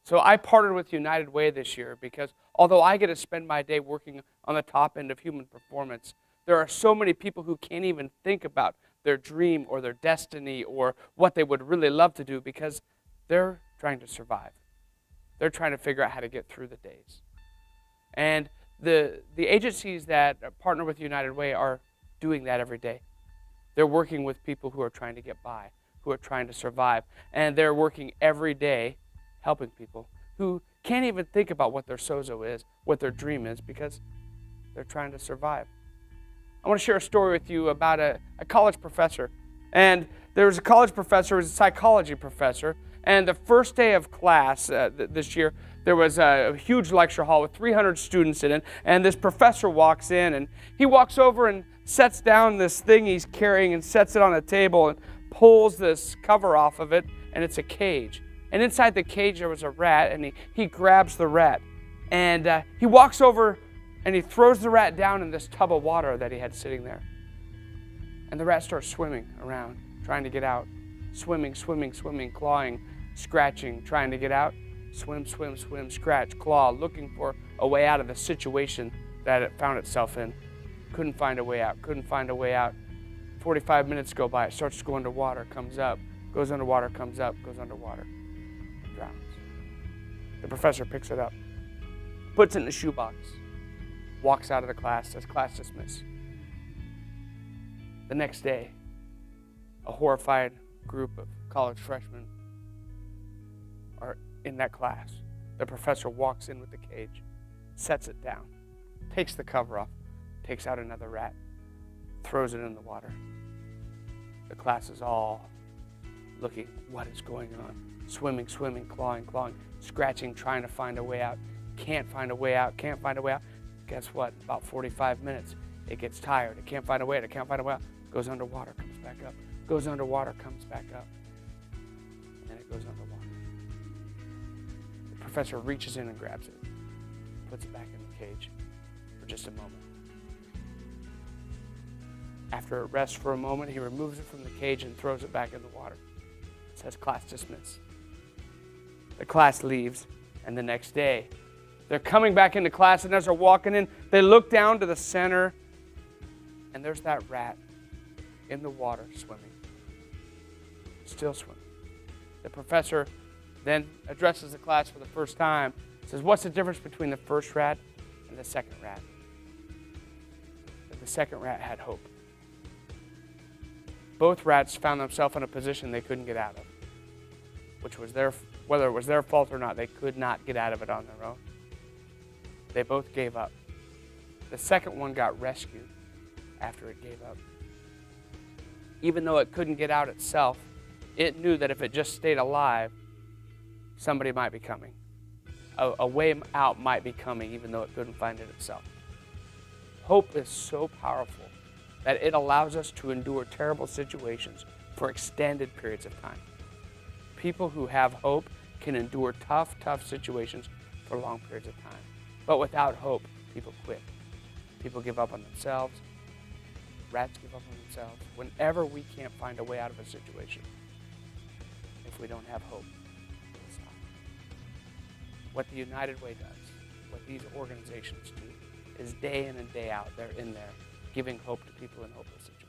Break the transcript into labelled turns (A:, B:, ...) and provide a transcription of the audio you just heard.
A: So I partnered with United Way this year because although I get to spend my day working on the top end of human performance, there are so many people who can't even think about their dream or their destiny or what they would really love to do because they're trying to survive. They're trying to figure out how to get through the days. And the agencies that partner with United Way are doing that every day. They're working with people who are trying to get by, who are trying to survive. And they're working every day helping people who can't even think about what their sozo is, what their dream is, because they're trying to survive. I want to share a story with you about a college professor. And there was a college professor, who was a psychology professor, and the first day of class this year, there was a huge lecture hall with 300 students in it, and this professor walks in, and he walks over and sets down this thing he's carrying and sets it on a table and pulls this cover off of it, and it's a cage. And inside the cage there was a rat, and he grabs the rat, and he walks over and he throws the rat down in this tub of water that he had sitting there. And the rat starts swimming around, trying to get out. Swimming, clawing, scratching, trying to get out. Swim, scratch, claw, looking for a way out of the situation that it found itself in. Couldn't find a way out. 45 minutes go by, it starts to go underwater, comes up, goes underwater, comes up, goes underwater, drowns. The professor picks it up, puts it in a shoebox, walks out of the class, says, "Class dismissed." The next day, a horrified group of college freshmen are in that class. The professor walks in with the cage, sets it down, takes the cover off, takes out another rat, throws it in the water. The class is all looking, what is going on? Swimming, clawing, scratching, trying to find a way out. Can't find a way out. Guess what? About 45 minutes, it gets tired. It can't find a way out. Goes underwater, comes back up. Goes underwater, comes back up. And then it goes underwater. The professor reaches in and grabs it, puts it back in the cage for just a moment. After it rests for a moment, he removes it from the cage and throws it back in the water. It says, "Class dismissed." The class leaves, and the next day, they're coming back into class, and as they're walking in, they look down to the center, and there's that rat in the water swimming. Still swimming. The professor then addresses the class for the first time, says, "What's the difference between the first rat and the second rat?" But the second rat had hope. Both rats found themselves in a position they couldn't get out of, which was whether it was their fault or not, they could not get out of it on their own. They both gave up. The second one got rescued after it gave up. Even though it couldn't get out itself, it knew that if it just stayed alive, somebody might be coming. A way out might be coming, even though it couldn't find it itself. Hope is so powerful that it allows us to endure terrible situations for extended periods of time. People who have hope can endure tough situations for long periods of time. But without hope, people quit. People give up on themselves. Rats give up on themselves. Whenever we can't find a way out of a situation, if we don't have hope, we'll stop. What the United Way does, what these organizations do, is day in and day out, they're in there giving hope to people in hopeless situations.